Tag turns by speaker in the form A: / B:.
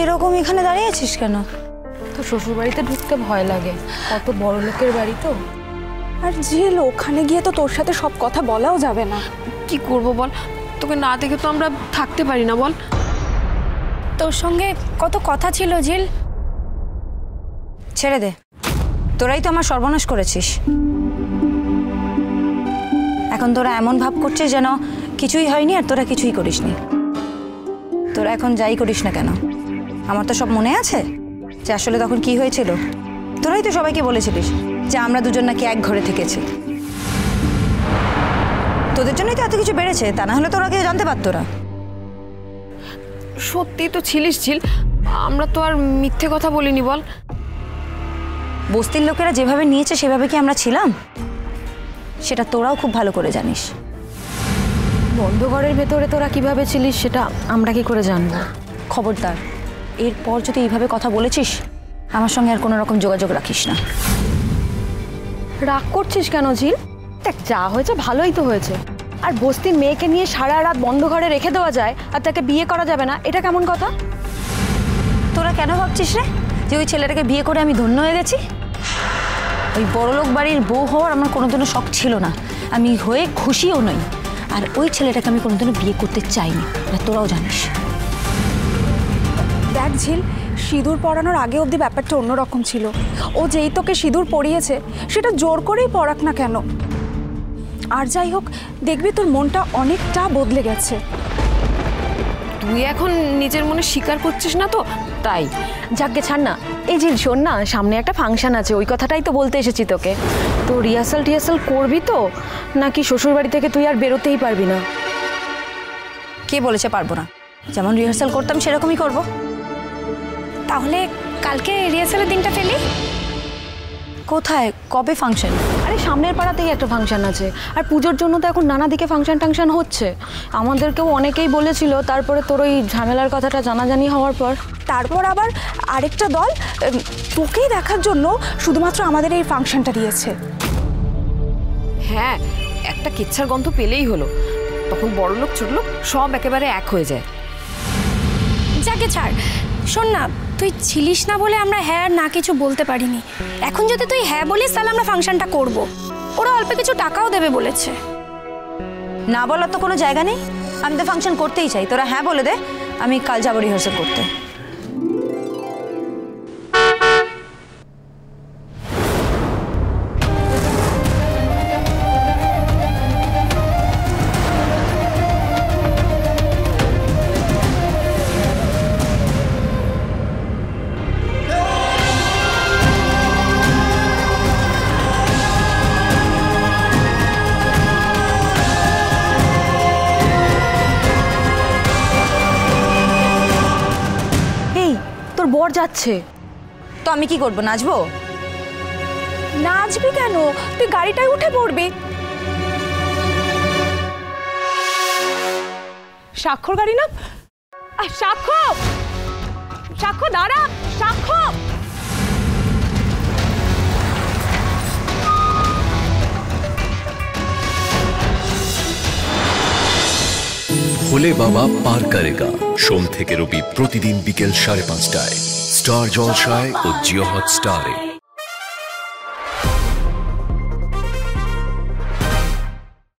A: এরকম এখানে দাঁড়িয়েছিস কেন?
B: তো শ্বশুর বাড়িতে ঢুকতে ভয় লাগে, কত বড় লোকের বাড়ি তো।
C: আর ঝিল ওখানে গিয়ে তো তোর সাথে সব কথা বলাও যাবে না।
B: কি করব বল, তোকে না দেখে তো আমরা থাকতে পারি না বল।
D: তোর সঙ্গে কত কথা ছিল ঝিল।
A: ছেড়ে দে, তোরাই তো আমার সর্বনাশ করেছিস। এখন তোরা এমন ভাব করছিস যেন কিছুই হয়নি আর তোরা কিছুই করিসনি। তোরা এখন যাই করিস না কেন, আমার তো সব মনে আছে যে আসলে তখন কি হয়েছিল। তোরাই তো সবাইকে বলেছিলিস যে আমরা দুজন নাকি এক ঘরে থেকেছি। তোদের জন্যই তো এত কিছু বেড়েছে, তা না হলে তোরা কেউ জানতে পারতো না।
B: সত্যি তো ছিলিস ঝিল, আমরা তো আর মিথ্যে কথা বলিনি বল।
A: বস্তির লোকেরা যেভাবে নিয়েছে সেভাবে কি আমরা ছিলাম, সেটা তোরাও খুব ভালো করে জানিস।
B: বন্ধ ঘরের ভেতরে তোরা কিভাবে ছিলিস সেটা আমরা কি করে জানবো?
A: খবরদার, এরপর যদি এইভাবে কথা বলেছিস আমার সঙ্গে আর কোনো রকম যোগাযোগ রাখিস না।
B: রাগ করছিস কেন ঝিল? দেখ, যা হয়েছে ভালোই তো হয়েছে। আর বস্তির মেয়েকে নিয়ে সারা রাত বন্ধ ঘরে রেখে দেওয়া যায় আর তাকে বিয়ে করা যাবে না, এটা কেমন কথা?
A: তোরা কেন ভাবছিস রে যে ওই ছেলেটাকে বিয়ে করে আমি ধন্য হয়ে গেছি? ওই বড়লোক বাড়ির বউ হওয়ার আমার কোনোদিনও শখ ছিল না, আমি হয়ে খুশিও নই। আর ওই ছেলেটাকে আমি কোনোদিনও বিয়ে করতে চাইনি, এটা তোরাও জানিস।
C: দেখ ঝিল, সিঁদুর পরানোর আগে অবধি ব্যাপারটা অন্যরকম ছিল। ও যেই তোকে সিঁদুর পরিয়েছে সেটা জোর করেই পরাক না কেন। আর যাই হোক, দেখবি তোর মনটা অনেকটা বদলে গেছে।
B: তুই এখন নিজের মনে স্বীকার করছিস না তো, তাই। যাকে ছাড় না। এই ঝিল শোন না, সামনে একটা ফাংশন আছে, ওই কথাটাই তো বলতে এসেছি তোকে। তো রিহার্সাল করবি তো, নাকি শ্বশুর বাড়ি থেকে তুই আর বেরোতেই পারবি না?
A: কে বলেছে পারবো না? যেমন রিহার্সাল করতাম সেরকমই করব।
D: তাহলে কালকে রিহার্সালের দিনটা ফেলি।
A: কোথায়, কবে ফাংশন?
B: আরে সামনের পাড়াতেই একটা ফাংশন আছে। আর পুজোর জন্য তো এখন নানা দিকে ফাংশন টাংশন হচ্ছে। আমাদেরকেও অনেকেই বলেছিল, তারপরে তোর ওই ঝামেলার কথাটা জানাজানি হওয়ার পর
C: তারপর আবার আরেকটা দল তোকেই দেখার জন্য শুধুমাত্র আমাদের এই ফাংশনটা দিয়েছে।
B: হ্যাঁ, একটা কিচ্ছার গন্ধ পেলেই হলো, তখন বড় লোক ছোট লোক সব একেবারে এক হয়ে যায়।
D: যাকে ছাড়, শোন না, তুই ছিলিস না বলে আমরা হ্যাঁ আর না কিছু বলতে পারিনি। এখন যদি তুই হ্যাঁ বলিস তাহলে আমরা ফাংশনটা করব। ওরা অল্প কিছু টাকাও দেবে বলেছে।
A: না বলার তো কোনো জায়গা নেই, আমি তো ফাংশন করতেই চাই। তোরা হ্যাঁ বলে দে, আমি কাল যাবো রিহার্সাল করতে।
B: বর যাচ্ছে
A: তো আমি কি করব, নাচবো?
C: নাচবি কেন, তুই গাড়িটায় উঠে পড়বি। স্বাক্ষর গাড়ি না? সাক্ষ্য, সাক্ষ্য দাঁড়া, সাক্ষ্য।
E: ভোলে বাবা পার করেগা, সোম থেকে রবি প্রতিদিন বিকেল 5:30টায় স্টার জলসায় ও জিও হটস্টারে।